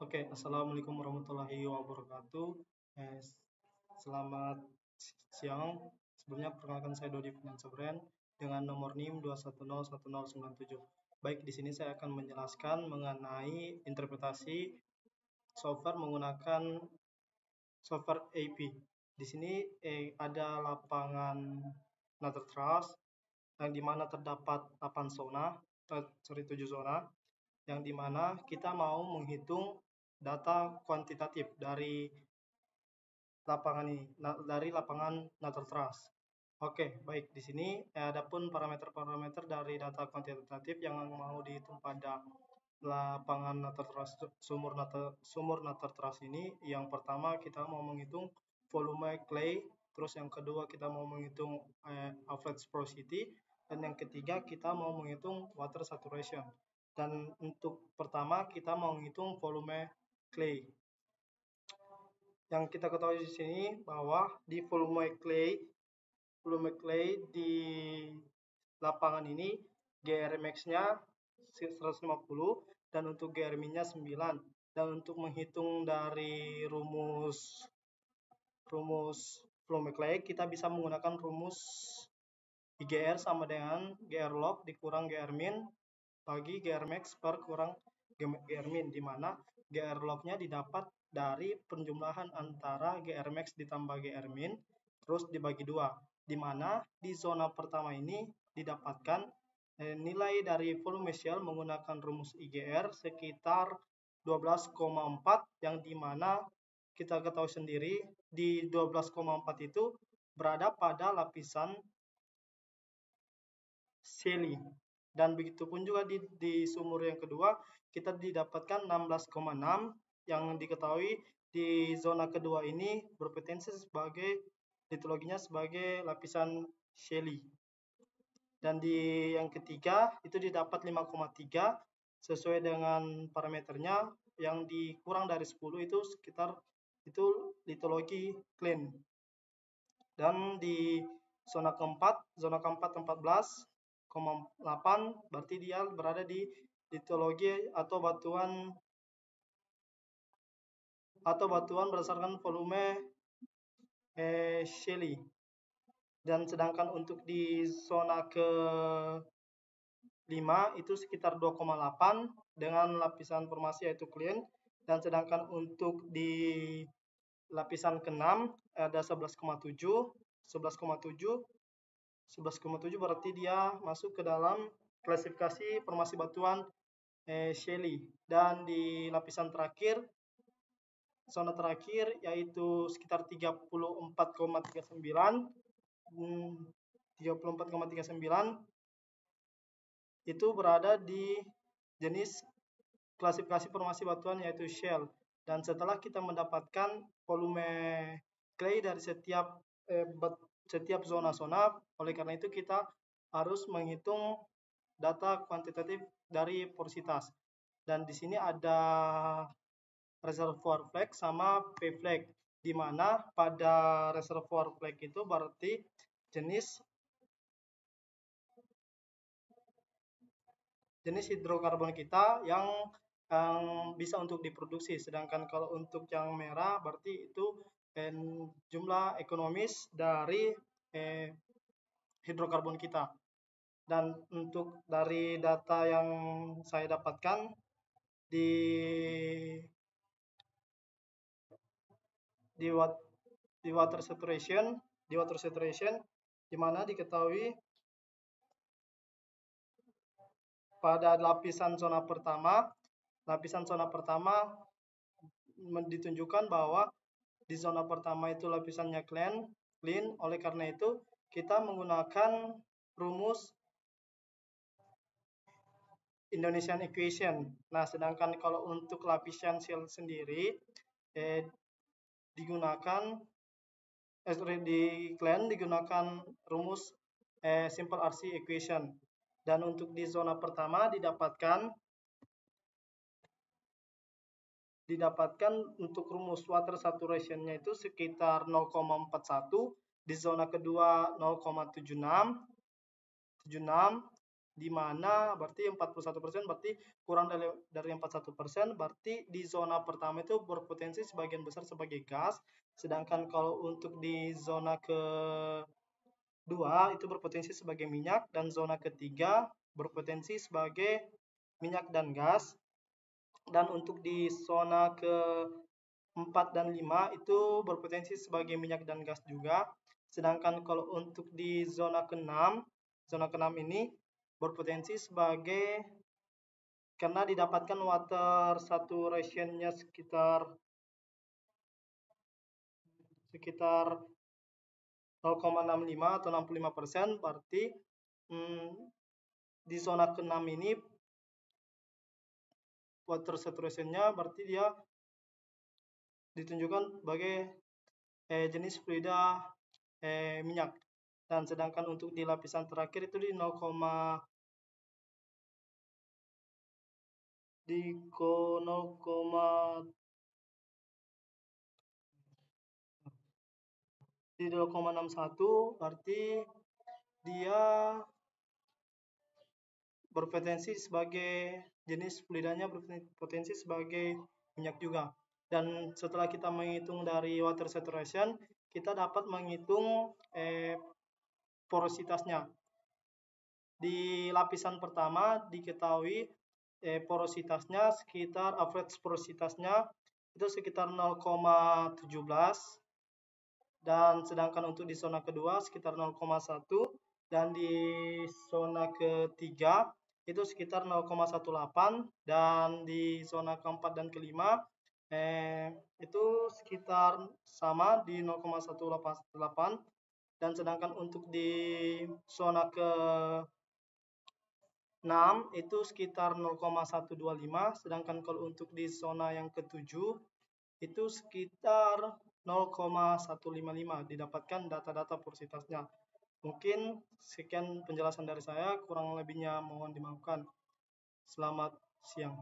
Oke, Assalamualaikum warahmatullahi wabarakatuh. Eh, Selamat siang. Sebelumnya perkenalkan saya Dodi Finansa Brand dengan nomor NIM 2101097. Baik, di sini saya akan menjelaskan mengenai interpretasi software menggunakan software AP. Di sini ada lapangan Nether Trust yang dimana terdapat 8 zona, 7 zona, yang dimana kita mau menghitung data kuantitatif dari lapangan ini, dari lapangan Natal Trust. Oke, baik. Di sini adapun parameter-parameter dari data kuantitatif yang mau dihitung pada lapangan Natal Trust, sumur Natal Trust ini, yang pertama kita mau menghitung volume clay, terus yang kedua kita mau menghitung average porosity, dan yang ketiga kita mau menghitung water saturation. Dan untuk pertama kita mau menghitung volume clay. Yang kita ketahui di sini bahwa di volume clay di lapangan ini GR max-nya 150 dan untuk GR min-nya 9. Dan untuk menghitung dari rumus volume clay kita bisa menggunakan rumus IGR sama dengan GR log dikurang GR min bagi GR max per kurang GR min, di mana GR log-nya didapat dari penjumlahan antara GR max ditambah GR min terus dibagi 2, di mana di zona pertama ini didapatkan nilai dari volume shell menggunakan rumus IGR sekitar 12,4, yang dimana kita ketahui sendiri di 12,4 itu berada pada lapisan Shelly. Dan begitu pun juga di sumur yang kedua kita didapatkan 16,6, yang diketahui di zona kedua ini berpotensi sebagai litologinya sebagai lapisan Shelly. Dan di yang ketiga itu didapat 5,3 sesuai dengan parameternya, yang dikurang dari 10 itu sekitar itu litologi clean. Dan di zona keempat 14,8, berarti dia berada di litologi atau batuan berdasarkan volume Shelly. Dan sedangkan untuk di zona ke 5 itu sekitar 2,8 dengan lapisan formasi yaitu clean, dan sedangkan untuk di lapisan ke-6 ada 11,7 berarti dia masuk ke dalam klasifikasi formasi batuan Shelly. Dan di lapisan terakhir, zona terakhir yaitu sekitar 34,39 itu berada di jenis klasifikasi formasi batuan yaitu shell. Dan setelah kita mendapatkan volume clay dari setiap zona-zona, oleh karena itu kita harus menghitung data kuantitatif dari porositas. Dan di sini ada reservoir flag sama P flag, di mana pada reservoir flag itu berarti jenis hidrokarbon kita yang bisa untuk diproduksi. Sedangkan kalau untuk yang merah berarti itu jumlah ekonomis dari hidrokarbon kita. Dan untuk dari data yang saya dapatkan di water saturation, di mana diketahui pada lapisan zona pertama ditunjukkan bahwa di zona pertama itu lapisannya clean. Oleh karena itu kita menggunakan rumus Indonesian equation. Nah, sedangkan kalau untuk lapisan shell sendiri di clean digunakan rumus simple RC equation. Dan untuk di zona pertama didapatkan untuk rumus water saturation-nya itu sekitar 0,41, di zona kedua 0,76, di mana berarti 41%, berarti kurang dari 41%, berarti di zona pertama itu berpotensi sebagian besar sebagai gas, sedangkan kalau untuk di zona kedua itu berpotensi sebagai minyak, dan zona ketiga berpotensi sebagai minyak dan gas, dan untuk di zona ke-4 dan 5 itu berpotensi sebagai minyak dan gas juga. Sedangkan kalau untuk di zona ke-6 ini berpotensi sebagai, karena didapatkan water saturation-nya sekitar 0,65 atau 65%, berarti di zona ke-6 ini water saturation-nya berarti dia ditunjukkan sebagai jenis fluida minyak, dan sedangkan untuk di lapisan terakhir itu di 0, di 0,61, berarti dia berpotensi sebagai jenis fluidanya berpotensi sebagai minyak juga. Dan setelah kita menghitung dari water saturation, kita dapat menghitung porositasnya. Di lapisan pertama diketahui porositasnya sekitar, average porositasnya itu sekitar 0,17, dan sedangkan untuk di zona kedua sekitar 0,1, dan di zona ketiga itu sekitar 0,18, dan di zona keempat dan kelima itu sekitar sama di 0,188, dan sedangkan untuk di zona ke-6 itu sekitar 0,125, sedangkan kalau untuk di zona yang ketujuh itu sekitar 0,155 didapatkan data-data porositasnya. Mungkin sekian penjelasan dari saya, kurang lebihnya mohon dimaafkan. Selamat siang.